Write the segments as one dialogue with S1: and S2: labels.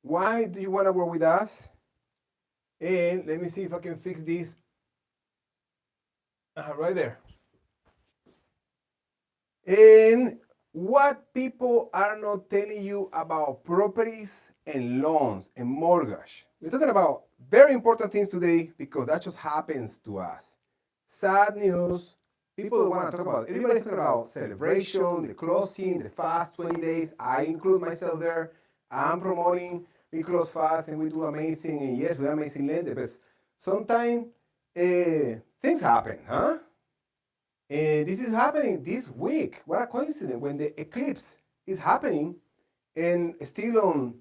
S1: Why do you want to work with us? And let me see if I can fix this right there. And what people are not telling you about properties and loans and mortgage. We're talking about very important things today because that just happens to us. Sad news. People don't want to talk about it. Everybody's talking about celebration, the closing, the fast 20 days. I include myself there. I'm promoting we close fast and we do amazing. And yes, we're amazing lender, but sometimes things happen, huh? And this is happening this week. What a coincidence when the eclipse is happening and still on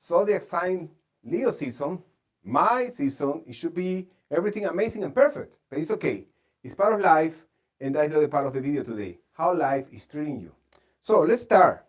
S1: zodiac sign Leo season, my season, it should be everything amazing and perfect. But it's okay. It's part of life, and that's the other part of the video today. How life is treating you. So let's start.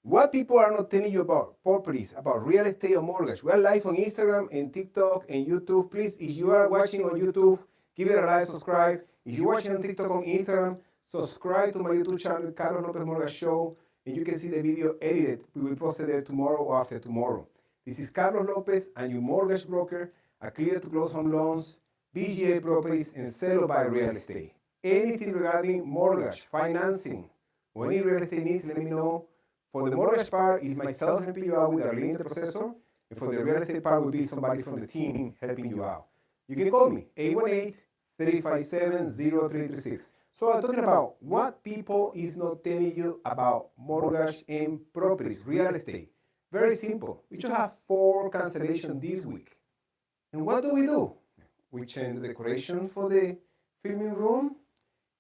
S1: What people are not telling you about properties, about real estate or mortgage. We are live on Instagram and TikTok and YouTube. Please, if you are watching on YouTube, give it a like, subscribe. If you're watching on TikTok, on Instagram, subscribe to my YouTube channel, Carlos Lopez Mortgage Show, and you can see the video edited. We will post it there tomorrow or after tomorrow. This is Carlos Lopez, and your mortgage broker, a clear to close home loans, BGA properties, and sell or buy real estate. Anything regarding mortgage, financing, or any real estate needs, let me know. For the mortgage part, is myself helping you out with Arlene, the processor, and for the real estate part will be somebody from the team helping you out. You can call me, 818-357-0336. So I'm talking about what people is not telling you about mortgage and properties, real estate. Very simple. We just have 4 cancellations this week. And what do? We change the decoration for the filming room.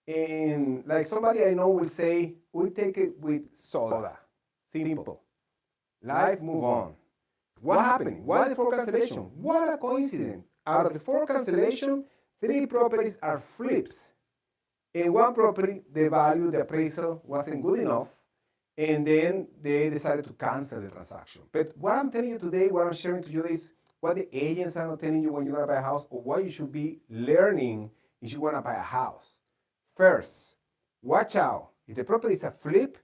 S1: And like somebody I know will say, we take it with soda. Simple. Life move on. What happened? Why the 4 cancellations? What a coincidence. Out of the 4 cancellations, 3 properties are flips. In 1 property, the value, the appraisal wasn't good enough, and then they decided to cancel the transaction. But what I'm telling you today, what I'm sharing to you is what the agents are not telling you when you're going to buy a house, or what you should be learning if you want to buy a house. First, watch out. If the property is a flip,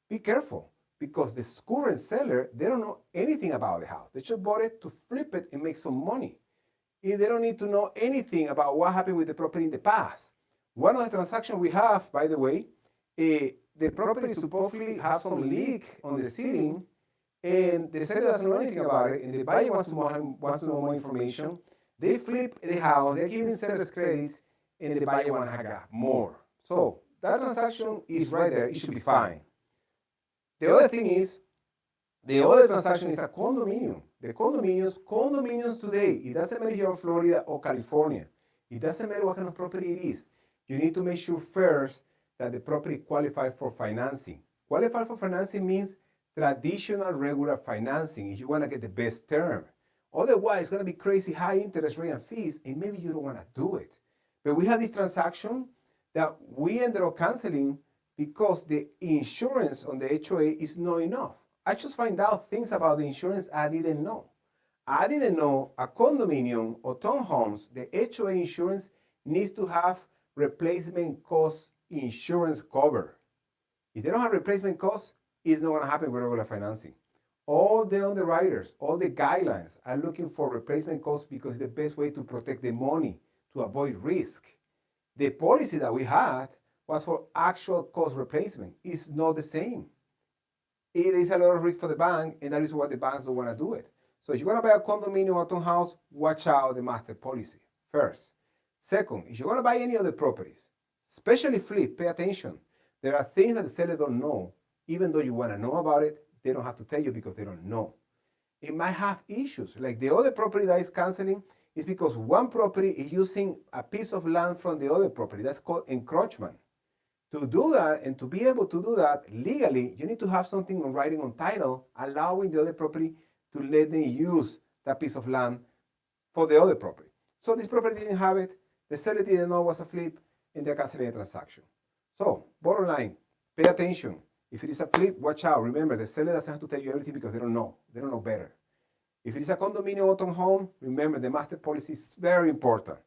S1: be careful. Because the current seller, they don't know anything about the house. They just bought it to flip it and make some money. They don't need to know anything about what happened with the property in the past. One of the transactions we have, by the way, the property supposedly has some leak on the ceiling, and the seller doesn't know anything about it, and the buyer wants to know more information. They flip the house, they're giving sellers credit, and the buyer wants to have more. So that transaction is right there. It should be fine. The other thing is, the other transaction is a condominium. The condominiums today, it doesn't matter if you're in Florida or California. It doesn't matter what kind of property it is. You need to make sure first that the property qualifies for financing. Qualify for financing means traditional regular financing if you want to get the best term. Otherwise, it's going to be crazy high interest rate and fees, and maybe you don't want to do it. But we had this transaction that we ended up canceling because the insurance on the HOA is not enough. I just find out things about the insurance I didn't know. I didn't know a condominium or townhomes, the HOA insurance needs to have replacement cost insurance cover. If they don't have replacement costs, it's not going to happen with regular financing. All the underwriters, all the guidelines are looking for replacement costs because it's the best way to protect the money, to avoid risk. The policy that we had was for actual cost replacement. It's not the same. It is a lot of risk for the bank, and that is why the banks don't want to do it. So if you're going to buy a condominium or townhouse, watch out the master policy first. Second, if you're going to buy any other properties, especially flip, pay attention. There are things that the seller don't know. Even though you want to know about it, they don't have to tell you because they don't know. It might have issues. Like the other property that is canceling is because one property is using a piece of land from the other property. That's called encroachment. To do that and to be able to do that legally, you need to have something on writing on title allowing the other property to let them use that piece of land for the other property. So this property didn't have it, the seller didn't know it was a flip, and they're canceling the transaction. So, bottom line, pay attention. If it is a flip, watch out. Remember, the seller doesn't have to tell you everything because they don't know. They don't know better. If it is a condominium or townhome, remember the master policy is very important.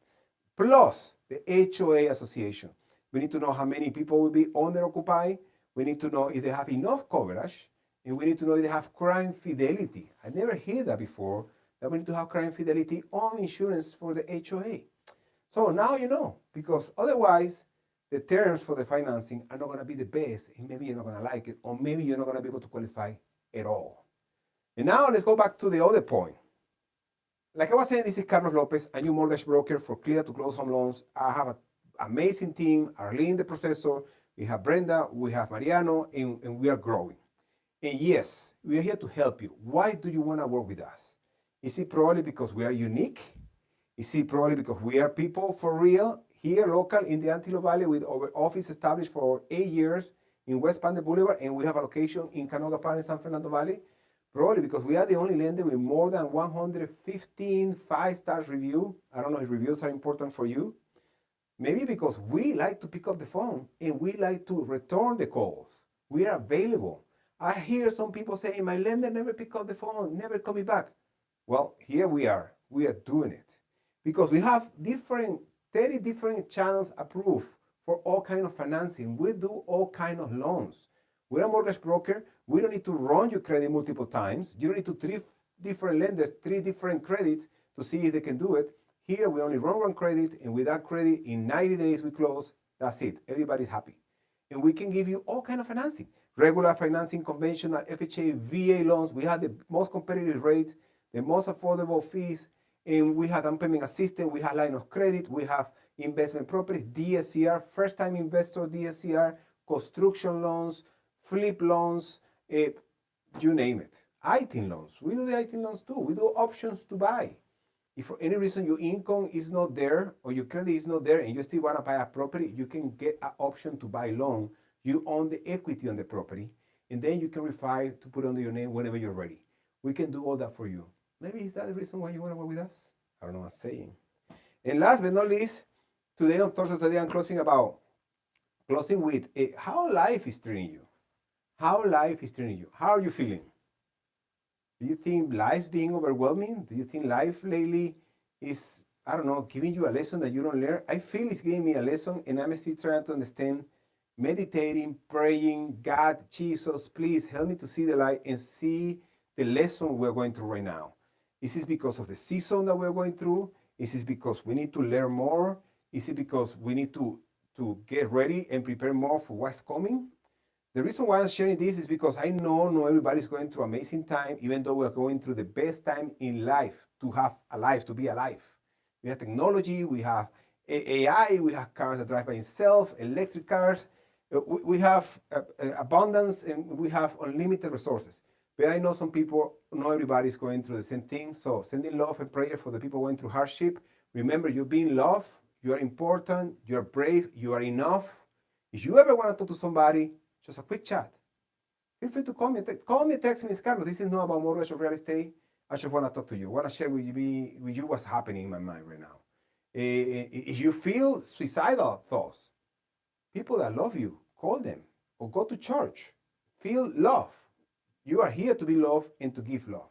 S1: Plus, the HOA association. We need to know how many people will be owner occupied. We need to know if they have enough coverage. And we need to know if they have crime fidelity. I never heard that before, that we need to have crime fidelity on insurance for the HOA. So now you know, because otherwise the terms for the financing are not going to be the best, and maybe you're not going to like it, or maybe you're not going to be able to qualify at all. And now let's go back to the other point. Like I was saying, this is Carlos Lopez, a new mortgage broker for clear to close home loans. I have an amazing team, Arlene the processor, we have Brenda, we have Mariano, and we are growing. And yes, we are here to help you. Why do you want to work with us? Is it probably because we are unique? Is it probably because we are people for real, here local in the Antelope Valley with our office established for 8 years in West Palm Boulevard, and we have a location in Canoga Park in San Fernando Valley? Probably because we are the only lender with more than 115 five-star review. I don't know if reviews are important for you. Maybe because we like to pick up the phone and we like to return the calls. We are available. I hear some people saying, my lender never pick up the phone, never call me back. Well, here we are doing it. Because we have 30 different channels approved for all kind of financing. We do all kind of loans. We're a mortgage broker. We don't need to run your credit multiple times. You don't need to 3 different lenders, 3 different credits to see if they can do it. Here, we only run 1 credit, and with that credit, in 90 days, we close. That's it. Everybody's happy. And we can give you all kind of financing. Regular financing, conventional, FHA, VA loans. We have the most competitive rates, the most affordable fees, and we have down payment assistance. We have line of credit. We have investment properties, DSCR, first-time investor DSCR, construction loans, flip loans, you name it. ITIN loans. We do the ITIN loans too. We do options to buy. If for any reason your income is not there or your credit is not there and you still want to buy a property, you can get an option to buy loan. You own the equity on the property, and then you can refi to put under your name whenever you're ready. We can do all that for you. Maybe is that the reason why you want to work with us? I don't know what I'm saying. And last but not least, today on Thursday, I'm closing with how life is treating you. How life is treating you. How are you feeling? Do you think life's being overwhelming? Do you think life lately is, I don't know, giving you a lesson that you don't learn? I feel it's giving me a lesson, and I'm still trying to understand, meditating, praying, God, Jesus, please help me to see the light and see the lesson we're going through right now. Is this because of the season that we're going through? Is this because we need to learn more? Is it because we need to get ready and prepare more for what's coming? The reason why I'm sharing this is because I know not everybody's going through amazing time, even though we're going through the best time in life to have a life, to be alive. We have technology, we have AI, we have cars that drive by itself, electric cars. We have abundance and we have unlimited resources. But I know some people, not everybody's going through the same thing. So sending love and prayer for the people going through hardship. Remember, you're being loved, you are important, you're brave, you are enough. If you ever want to talk to somebody, just a quick chat. Feel free to call me. Call me, text me, Carlos. This is not about mortgage or real estate. I just want to talk to you. I want to share with you what's happening in my mind right now. If you feel suicidal thoughts, people that love you, call them or go to church. Feel love. You are here to be loved and to give love.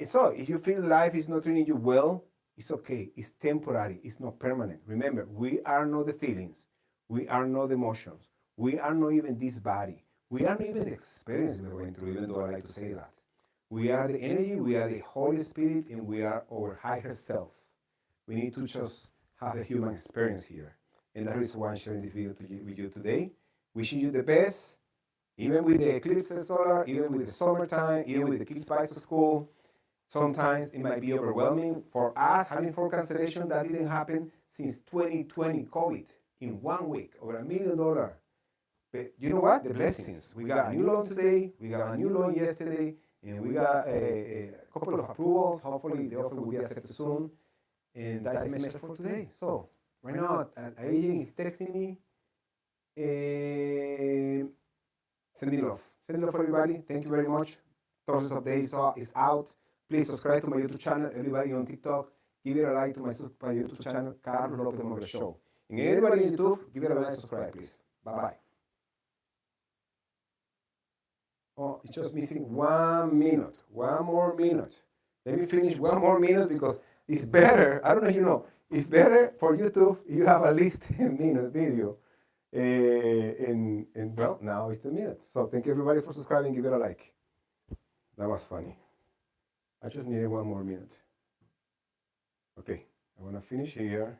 S1: So if you feel life is not treating you well, it's okay. It's temporary. It's not permanent. Remember, we are not the feelings. We are not the emotions. We are not even this body. We are not even the experience we're going through, even though I like to say that. We are the energy, we are the Holy Spirit, and we are our higher self. We need to just have the human experience here. And that is why I'm sharing this video with you today. Wishing you the best, even with the eclipses solar, even with the summertime, even with the kids back to school. Sometimes it might be overwhelming. For us, having 4 cancellations, that didn't happen since 2020 COVID. In 1 week, over $1 million. But you know what? The blessings. We got a new loan today, we got a new loan yesterday, and we got a couple of approvals. Hopefully the offer will be accepted soon. And that's the message for today. So right now, agent is texting me. Sending love. Sending love for everybody. Thank you very much. Thursday's update is out. Please subscribe to my YouTube channel. Everybody on TikTok, give it a like to my YouTube channel, Carlos Lopez Mortgage Show. And everybody on YouTube, give it a like and subscribe, please. Bye-bye. Oh, it's just missing 1 minute. 1 more minute. Let me finish 1 more minute because it's better. I don't know if you know. It's better for YouTube if you have at least 10-minute video. And well, now it's 10 minutes. So thank you everybody for subscribing. Give it a like. That was funny. I just needed one more minute. Okay, I want to finish here.